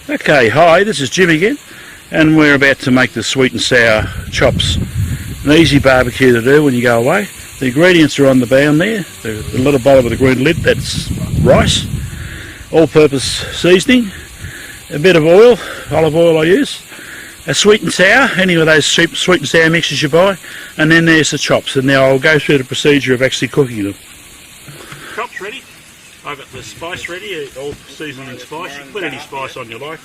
Okay, hi, this is Jim again, and we're about to make the sweet and sour chops. An easy barbecue to do when you go away. The ingredients are on the bottom there. The little bottle with a green lid, that's rice, all-purpose seasoning, a bit of oil, olive oil I use, a sweet and sour, any of those cheap sweet and sour mixes you buy, and then there's the chops. And now I'll go through the procedure of actually cooking them. Chops ready. I've got the spice ready, all seasoning spice. You can put any spice on you like.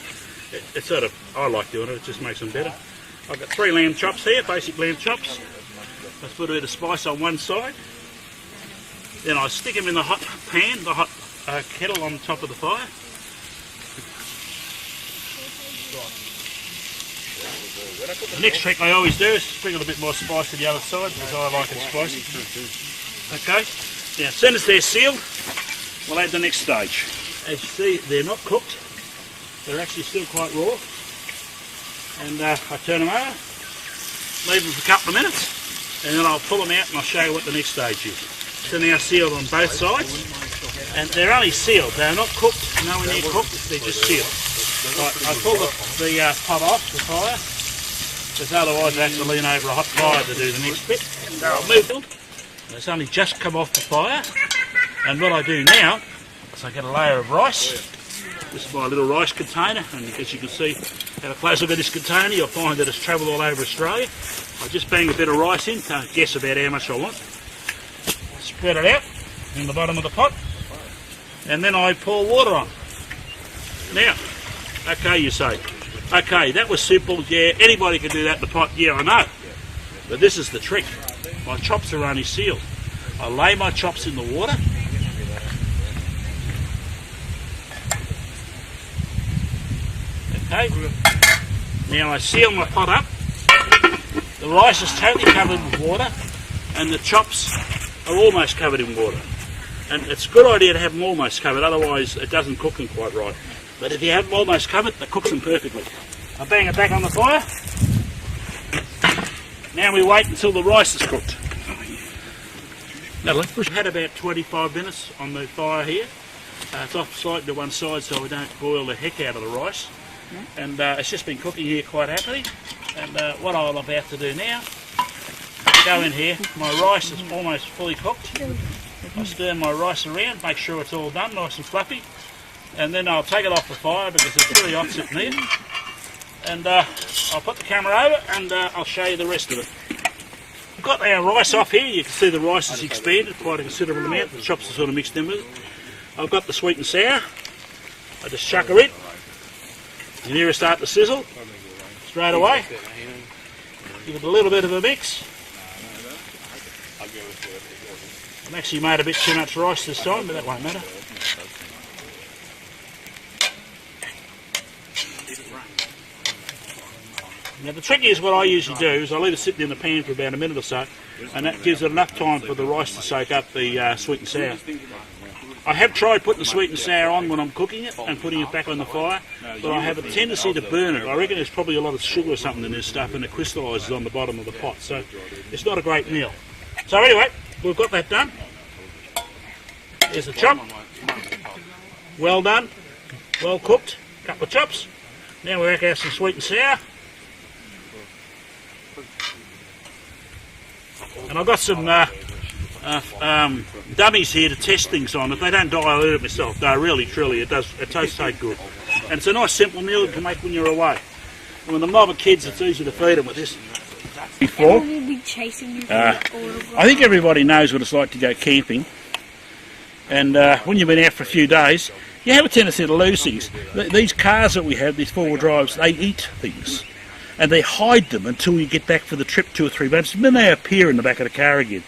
It's sort of, I like doing it, it just makes them better. I've got 3 lamb chops here, basic lamb chops. Let's put a bit of spice on one side. Then I stick them in the hot pan, the hot kettle on top of the fire. The next trick I always do is sprinkle a bit more spice to the other side because I like it spicy. Okay, now as soon as they're sealed, we'll add the next stage. As you see, they're not cooked. They're actually still quite raw. And I turn them over, leave them for a couple of minutes, and then I'll pull them out and I'll show you what the next stage is. So now sealed on both sides, and they're only sealed. They're not cooked, nowhere near cooked, they're just sealed. Right, I pull the pot off the fire, because otherwise I have to lean over a hot fire to do the next bit. So I'll move it. It's only just come off the fire. And what I do now is I get a layer of rice. This is my little rice container, and as you can see, have a close look at this container, you'll find that it's travelled all over Australia. I just bang a bit of rice in, can't guess about how much I want. Spread it out in the bottom of the pot, and then I pour water on. Now, okay, you say, okay, that was simple, yeah, anybody can do that in the pot, yeah, I know. But this is the trick. My chops are only sealed. I lay my chops in the water. Okay, now I seal my pot up. The rice is totally covered with water and the chops are almost covered in water. And it's a good idea to have them almost covered, otherwise it doesn't cook them quite right. But if you have them almost covered, that cooks them perfectly. I bang it back on the fire. Now we wait until the rice is cooked. Now let's push. Had about 25 minutes on the fire here. It's off slightly to one side so we don't boil the heck out of the rice. And it's just been cooking here quite happily. And what I'm about to do now, go in here. My rice is almost fully cooked. I stir my rice around, make sure it's all done, nice and fluffy. And then I'll take it off the fire because it's really hot sitting here. And I'll put the camera over and I'll show you the rest of it. I've got our rice off here. You can see the rice has expanded quite a considerable amount. The chops are sort of mixed in with it. I've got the sweet and sour. I just chuck her in. You hear her start to sizzle straight away. Give it a little bit of a mix. I've actually made a bit too much rice this time, but that won't matter. Now the trick is, what I usually do is I leave it sitting in the pan for about a minute or so, and that gives it enough time for the rice to soak up the sweet and sour. I have tried putting the sweet and sour on when I'm cooking it and putting it back on the fire, but I have a tendency to burn it. I reckon there's probably a lot of sugar or something in this stuff and it crystallises on the bottom of the pot, so it's not a great meal. So anyway, we've got that done. There's the chop. Well done, well cooked, couple of chops. Now we whack out some sweet and sour. And I've got some dummies here to test things on. If they don't die, I'll eat it myself. No, really, truly, it tastes so good. And it's a nice simple meal you can make when you're away. And with a mob of kids, it's easy to feed them with this. Before, I think everybody knows what it's like to go camping. And when you've been out for a few days, you have a tendency to lose things. These cars that we have, these four-wheel drives, they eat things. And they hide them until you get back for the trip 2 or 3 months, and then they appear in the back of the car again.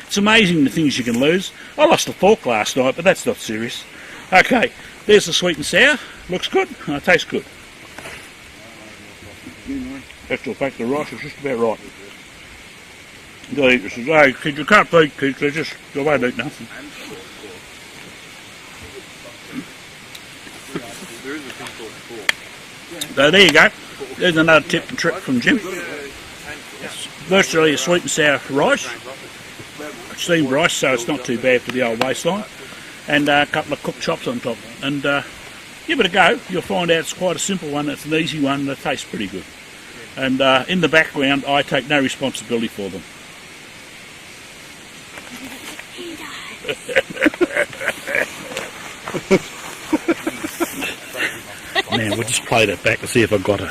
It's amazing the things you can lose. I lost a fork last night, but that's not serious. Okay, there's the sweet and sour. Looks good. It tastes good. Actually, in fact, the rice is just about right. You got to eat this. Hey, kids, you can't feed kids. They won't eat nothing. So there you go. There's another tip and trick from Jim. It's virtually a sweet and sour rice. Steamed rice, so it's not too bad for the old waistline. And a couple of cooked chops on top. And Give it a go. You'll find out it's quite a simple one. It's an easy one. That tastes pretty good. And in the background, I take no responsibility for them. Now we'll just play that back to see if I got it.